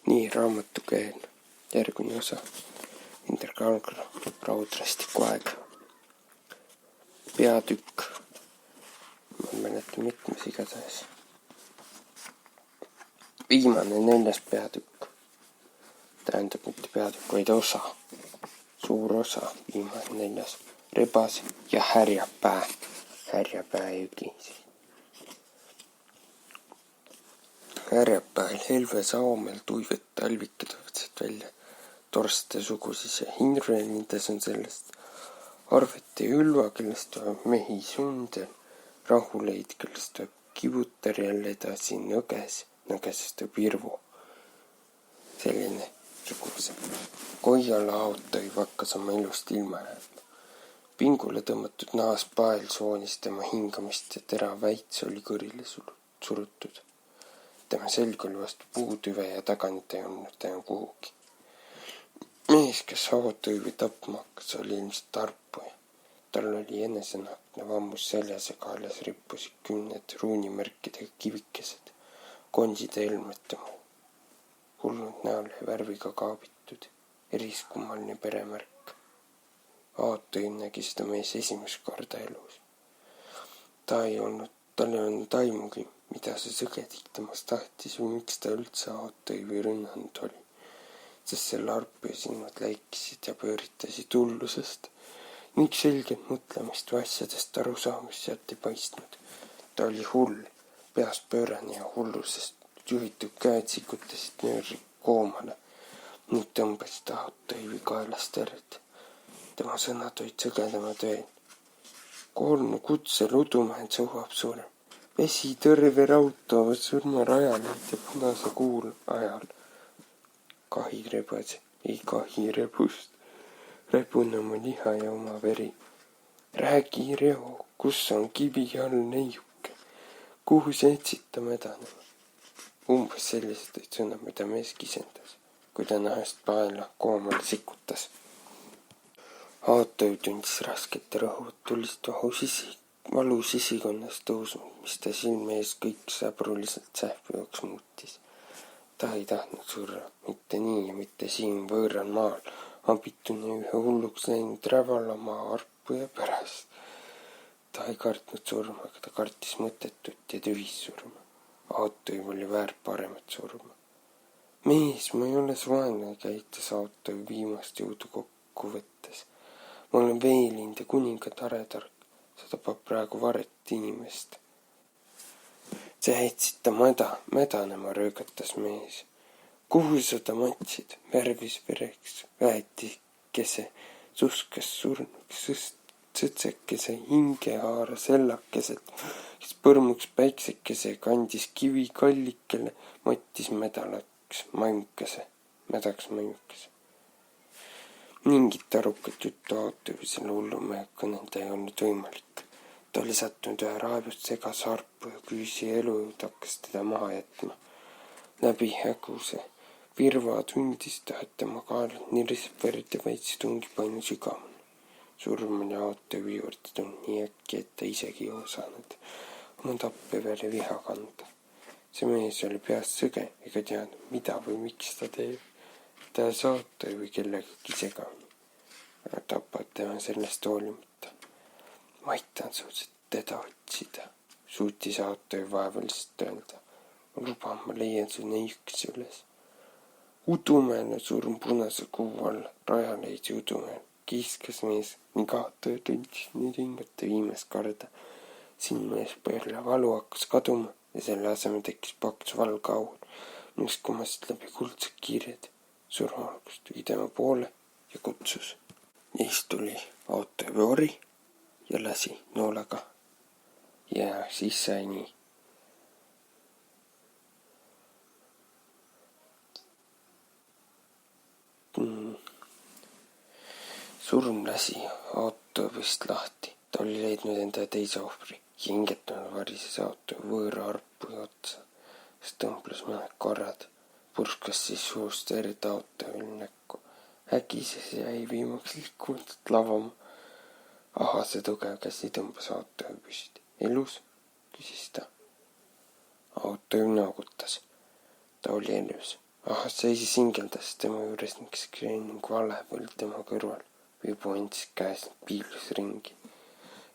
Nii raamatu keel, järgmine osa, Indrek Algra, Raudrästiku aeg. Peatükk, ma mäletan mitmes igatahes. Viimane 4. peatükk, tähendab mitte peatükk, vaid osa, suur osa, viimane 4. Rebas ja härjapää, härjapääjügi. Härjapääl Helve Saomel tuivet talvike tõvtsed välja torste sugusis ja hirvenides on sellest arvete ülva, kellest tuleb mehi sundel, rahuleid, kellest tuleb kivutar jälle edasi nõgesest tuleb Irvu. Selline suguse. Koiala autoi hakkas oma elust ilma jääma. Pingule tõmmatud naaspael soonis tema hingamist ja tera väits oli kõrile surutud. Tema selg oli vastu puutüve ja taganit ei olnud tema kuhugi. Mees, kes autõivi tapma hakkas, oli ilmselt tarpuja. Tal oli enesenahkne vammus seljas ja kaelas rippusid 10 ruunimärkidega kivikesed, kondid ja helmed tema hullunud näol ja värviga kaabitud, eriskummaline peremärk. Autõiv nägi seda mees esimest korda elus. Tal ei olnud aimugi, mida see sõgedik temast tahtis või miks ta üldse autõivi rünnanud oli, sest selle arpuja silmad läikisid ja pööritasid hullusest ning selget mõtlemist või asjadest arusaamist sealt ei paistnud. Ta oli hull, peast pöörane ja hullusest juhitud käed sikutasid nööri koomale ning tõmbasid autõivi kaelast erd. Tema sõnad olid sõgedamad veel. Koolne kutsel Udumäel sõuab surm. Vesi tõrve rautavad surmarajaleid ja punase kuul ajal. Kahirebas ei kahirebust, rebune oma liha ja oma veri. Räägi, Reo, kus on kivi all neiuke, kuhu sa etsid ta mädanema? Umbes sellised olid sõnad, mida mees kisendas, kui ta nahest paela koomale sikutas. Autõiv tundis rasket ja rõhuvat tulist valu sisikonnas tõusnud, mis ta silme ees kõik säbruliselt sähvivaks muutis. Ta ei tahtnud surra, mitte nii ja mitte siin võõral maal, abitune ühe hulluks läinud rävalamaa arpuja pärast. Ta ei kartnud surma, aga ta kartis mõttetut ja tühist surma. Autõiv oli väärt paremat surma. Mees, ma ei ole su vaenlane, käitas Autõiv viimast jõudu kokku võttes. Ma olen veelind ja kuninga taretark. See tapab praegu varet inimest. Sa jätsid ta mädanema, röögatas mees. Kuhu sa ta matsid? Värvis vereks, väetikese, suskas surnuks, sõtsekese, hingehaara sellakeselt, kes põrmuks päiksekese, kandis kivi kallikele, mattis mädaks maimukese. Mingit arukat juttu Autõivi selle hullumehe kõnelda ei olnud võimalik. Ta oli sattunud ühe raevust segase arpuja küüsi ja elujõud hakkas teda maha jätma. Läbi häguse virva tundis ta, et tema kaelalt niriseb verd ja väitsi tungib ainu sügavamale. Surm oli Autõivi juurde tulnud nii äkki, et ta isegi ei osanud oma tappevere viha kanda. See mees oli peast sõge ega teadnud, mida või miks ta teeb. Ta saata või kellegagi segamini, aga tapab tema sellest hoolimata. Ma aitan suutsid teda otsida, suutis Autõiv vaevaliselt öelda. Ma luban, ma leian su neiukese üles. Udumäele surm punase kuu all, rajaleid Udumäel, kiiskas mees ning Autõiv tundis nüüd hingata viimast korda. Silme ees pöörle valu hakkas kaduma ja selle asemel tekkis paks valgaul, mis kumasid läbi kuldsed kiired. Surmavalgust viidi tema poole ja kutsus. Neist tuli Autõivi ori ja lasi noolega. Ja siis sai nii. Surm lasi Autõivist lahti. Ta oli leidnud enda teise ohvri. Hingetanud varises Autõiv võõra arpuja otsa, kes tõmblas mõned korrad. Purskas siis suust erd Autõivil näkku. Äkises jäi viimaks liikumatult lavama. Ahase tugev käsi tõmbas Autõivi püsti. Elus? Küsis ta. Autõiv noogutas. Ta oli elus. Ahas seisis hingeldas tema juures ning Skreiling Valev oli tema kõrval. Vibu andis käes ning piilus ringi.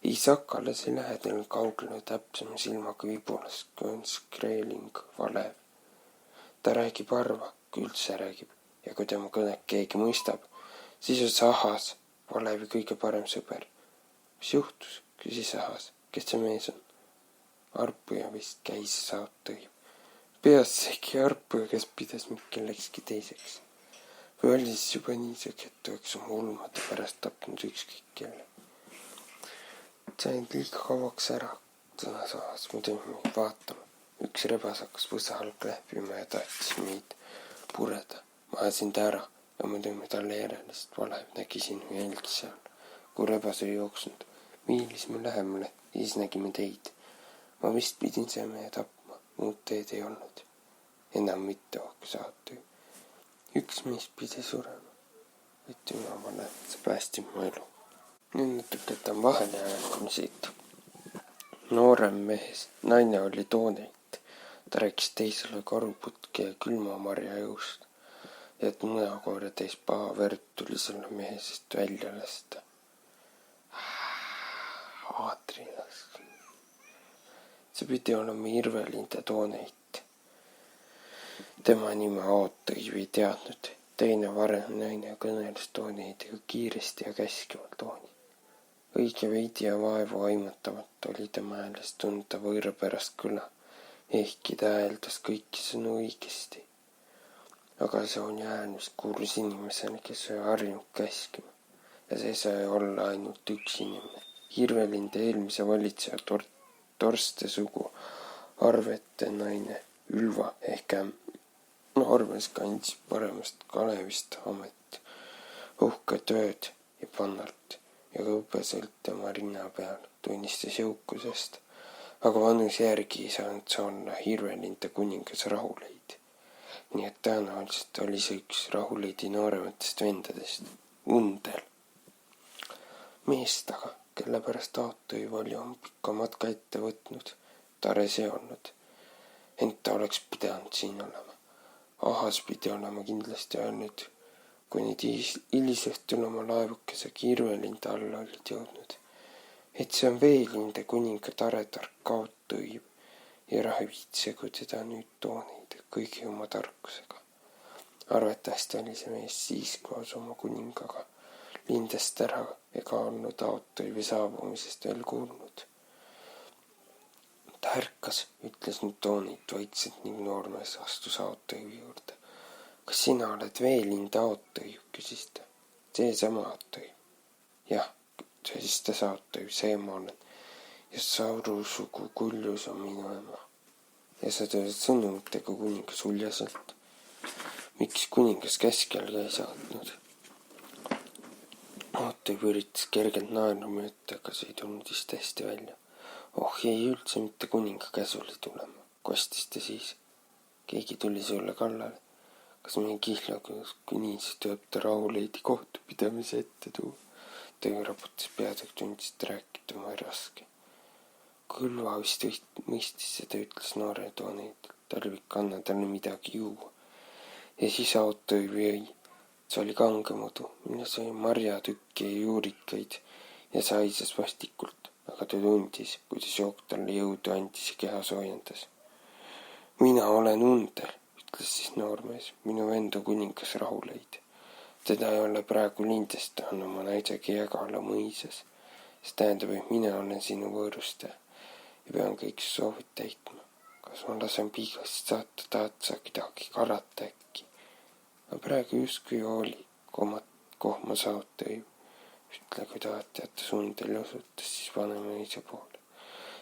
Ei Sakalas ei lähedal kaugele täpsema silmaga vibulas, kui on Skreiling Valev. Ta räägib harva, kui üldse räägib, ja kui tema kõnet keegi mõistab, siis on see Ahas, Valevi kõige parem sõber. Mis juhtus, küsis Ahas, kes see mees on? Arpuja vist käis Saotõiv. Peas seegi Arpuja, kes pidas mind kellekski teiseks. Või oli siis juba nii sõget, oleks oma ulmade pärast tapnud ükskõik kelle. Sain liiga kauaks ära, sõnas Ahas, me tõime meid vaatama. Üks rebas hakkas võsa all klähvima ja tahtis meid pureda. Ma ajasin ta ära ja me tõime talle järele, sest Valev nägi sinu jälgi seal, kui rebas oli jooksnud. Viilisime lähemale ja siis nägime teid. Ma vist pidin see mehe tapma, muud teed ei olnud. Enam mitte, Saotõiv. Üks meist pidi surema. Võtti üle Valev, see päästib mu elu. Nüüd natuke jätan vahele ja hakkame siit. Noorem mehes, naine oli Tooneit. Ta rääkis teisele karuputki ja külmamarja jõust, ja et mõnakoore täis paha verd tuli selle mehe sest välja lasta. Aatrinas. See pidi olema Irvelinde Tooneit. Tema nime Saotõiv ei teadnud. Teine varem naine kõneles Tooneidiga kiiresti ja käskivalt tooni. Õige veidi ja vaevu aimatavalt oli tema hääles tunda võõrapärast kõla, ehkki ta hääldas kõiki sõnu õigesti. Aga see oli hääl, mis kuulus inimesele, kes oli harjunud käskima, ja see sai olla ainult üks inimene. Irvelinde eelmise valitseja Torste sugu Arvete naine Ülva ehk Arves kandis paremast Kalevist amet, uhke tööd ja pannalt ja kõõpesõlt tema rinna peal tunnistas jõukusest, aga vanus järgi ei saanud see olla Irvelinde kuningas Rahuleid. Nii et tõenäoliselt oli see üks Rahuleidi noorematest vendadest, Undel. Meest aga, kelle pärast Saotõiv oli oma pika matka ette võtnud, Tares ei olnud, ent ta oleks pidanud siin olema. Ahas pidi olema kindlasti öelnud, kui neid hilisõhtul oma laevukesega Irvelinde alla olid jõudnud, et see on Veelinde kuninga taretark Saotõiv ja ravitsegu teda nüüd Tooneid kõigi oma tarkusega. Arvatavasti oli see mees siis koos oma kuningaga lindest ära ega olnud Saotõivi saabumisest veel kuulnud. Ta ärkas, ütles nüüd Tooneid vaikselt ning noormees astus Saotõivi juurde. Kas sina oled Veelinde Saotõiv, küsis ta. See sama Saotõiv. Jah, ütles ta Saotõiv, see ma olen. Ja Sauru sugu Kuljus on minu ema. Ja sa tuled sõnumitega kuningas uljaselt. Miks kuningas käskjalga ei saatnud? Saotõiv üritas kergelt naerma mõõta, aga see ei tulnud vist hästi välja. Oh, ei üldse mitte kuninga käsul ei tulema, kostis ta siis. Keegi tuli sulle kallale. Kas meie kihlakus kuningas tuleb ta Rahuleidi kohtupidamise ette tuua? Töö raputas pead, tundis, et rääkida oma raske. Kõlva vist mõistis seda, ütles noore Tooneid. Tal võik anna talle midagi juua. Ja siis Saotõiv jõi. See oli kangemudu, milles oli marjatükki ja juurikaid ja saisas vastikult, aga ta tundis, kuidas jook talle jõudu andis ja keha soojendas. Mina olen Undel, ütles siis noormees, minu vend on kuningas Rahuleid. Teda ei ole praegu lindest, ta on oma naisega Jägala mõisas. See tähendab, et mina olen sinu võõrustaja ja pean kõik soovid täitma. Kas ma lasen piigast saata, tahad sa kedagi karata äkki? Aga praegu justkui oli kohma Saotõiv. Ütle, kui tahad teata Undel ja osutas siis vanema naise poole.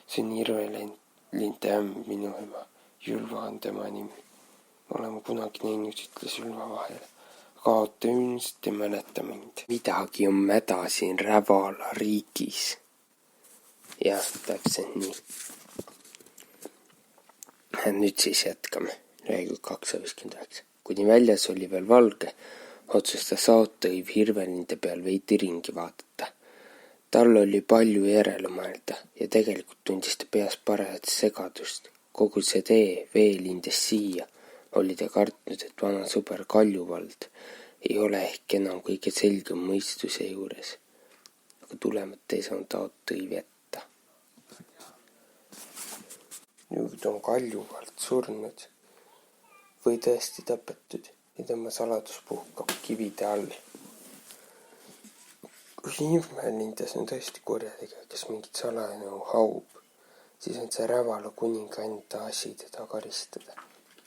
See on Irvelinde ämm, minu ema. Ülva on tema nimi. Me oleme kunagi näinud, ütles Ülva vahele. Aga Saotõiv ilmselt ei mäleta mind. Midagi on mäda siin Rävala riigis. Jah, täpselt nii. Nüüd siis jätkame. Lehekülg 259. Kuni väljas oli veel valge, otsustas Saotõiv Irvelinde peal veidi ringi vaadata. Tal oli palju järele mõelda ja tegelikult tundis ta peas parajat segadust. Kogu see tee Veelindest siia oli ta kartnud, et vana sõber Kaljuvald ei ole ehk enam kõige selgem mõistuse juures, aga tulemata ei saanud Aot-Õiv jätta. Nüüd on Kaljuvald surnud või tõesti tapetud ja tema saladus puhkab kivide all. Kui Irmelindes on tõesti kurjategija, kes mingit salanõu haub, siis on see Rävala kuninga enda asi teda karistada.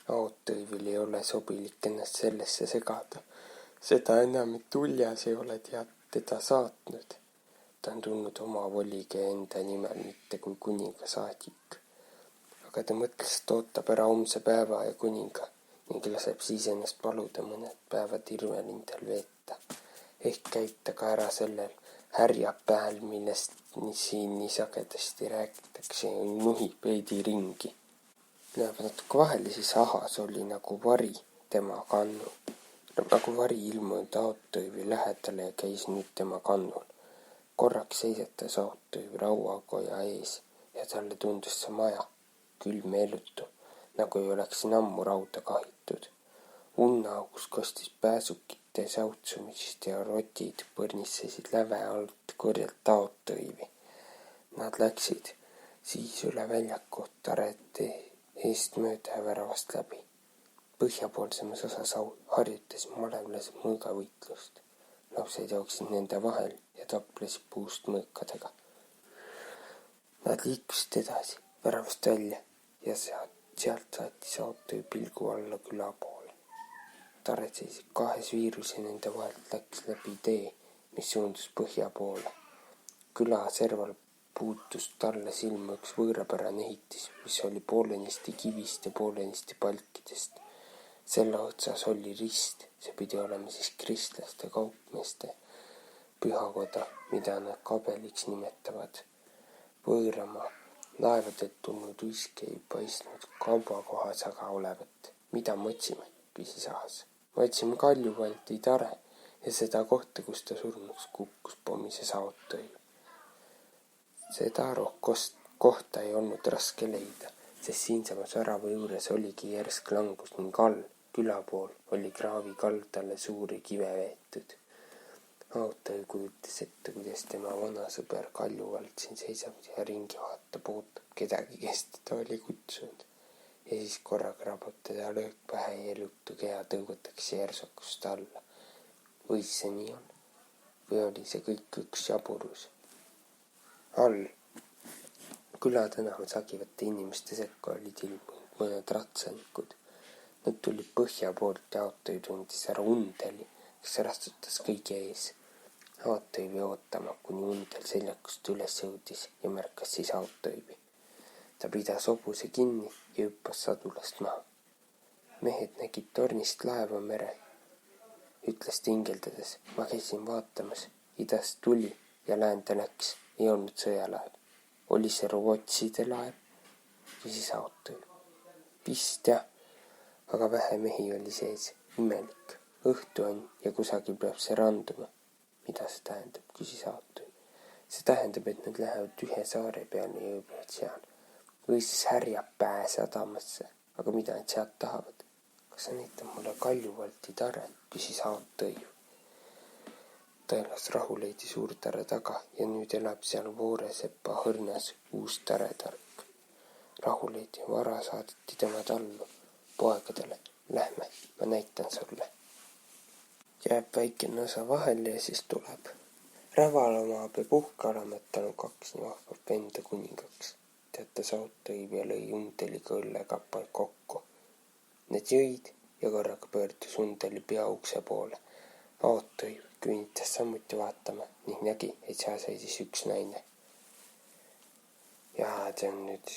Aot-Õivil ei ole sobilik ennast sellesse segada. Seda enam, et Uljas ei ole teda saatnud. Ta on tulnud oma voliga enda nimel, mitte kui kuninga saadik. Aga ta mõtles, et ootab ära homse päeva ja kuninga ning laseb siis ennast paluda mõned päevad Irmelindel veeta. Ehk käita ka ära sellel härjapäeval, millest siin nii sagedasti räägitakse ja nuhib veidi ringi. Läheb natuke vahele, siis Ahas oli nagu vari tema kannul. Nagu vari ilmunud Aot-Õivi lähedale ja käis nüüd tema kannul. Korraks seisatas Aot-Õiv rauakoja ees ja talle tundus see maja külm ja elutu, nagu ei oleks siin ammu rauda kahitud. Unneaugus kostis pääsukite sautsumist ja rotid põrnisesid läve alt korjalt Aot-Õivi. Nad läksid siis üle väljaku Tarete eest mööda ja väravast läbi. Põhjapoolsemas osas harjutasid malevlased mõõgavõitlust. Lapsed jooksid nende vahel ja taplesid puust mõõkadega. Nad liikusid edasi, väravast välja ja sealt saatis Aot-Õiv pilgu alla küla poole. Tared seisid kahes viirus ja nende vahelt läks läbi tee, mis suundus põhja poole. Küla serval puutus talle silma üks võõrapärane ehitis, mis oli poolenisti kivist ja poolenisti palkidest. Selle otsas oli rist, see pidi olema siis kristlaste kaupmeeste pühakoda, mida nad kabeliks nimetavad. Võõramaa laevadelt tulnud uiske ei paistnud kaubakohas aga olevat. Mida me otsime, küsis Ahas. Me otsime Kaljuvaldi Tare ja seda kohta, kus ta surnuks kukkus, pommises Aot-Õiv. Seda kohta ei olnud raske leida, sest siinsamas värava juures oligi järsk langus ning all, küla pool, oli kraavi kaldale suuri kive veetud. Aot-Õiv kujutas ette, kuidas tema vana sõber Kaljuvald siin seisab ja ringi vaatab, ootab kedagi, kes teda oli kutsunud. Ja siis korraga rabab teda löök pähe ja elutu keha tõugatakse järsakust alla. Võis see nii on? Või oli see kõik üks jaburus? All küla tänaval sagivate inimeste sekka olid ilmunud mõned ratsanikud. Nad tulid põhja poolt ja Aot-Õiv tundis ära Undeli, kes rastutas kõige ees. Aot-Õiv jäi ootama, kuni Undel seljakust üles jõudis ja märkas siis Aot-Õivi. Ta pidas hobuse kinni ja hüppas sadulast maha. Mehed nägid tornist laeva mere, ütles tingeldades. Ma käisin vaatamas, idast tuli ja läände läks. Ei olnud sõjalaev. Oli see Rootside laev? Küsis Aot-Õiv. Vist jah, aga vähe mehi oli sees. Imelik. Õhtu on ja kusagil peab see randuma. Mida see tähendab, küsis Aot-Õiv. See tähendab, et nad lähevad ühe saare peale ja ööbivad seal. Või siis Härjapää sadamasse. Aga mida nad sealt tahavad? Kas sa näitad mulle Kaljuvaldi Tare, küsis Aot-Õiv. Ta elas Rahuleidi Suurtare taga ja nüüd elab seal Vooresepa hõrnas uus taretark. Rahuleidi vara saadeti tema tallu poegadele. Lähme, ma näitan sulle. Jääb väikene osa vahele ja siis tuleb. Rävalamaa peab uhke olema, et tal on 2 nii vahvat venda kuningaks, teatas Aot-Õiv ja lõi Undeliga õllekapad kokku. Need jõid ja korraga pöördus Undeli pea ukse poole. Aot-Õiv küünitas samuti vaatama ning nägi, et seal seisis üks naine. Ja see on nüüd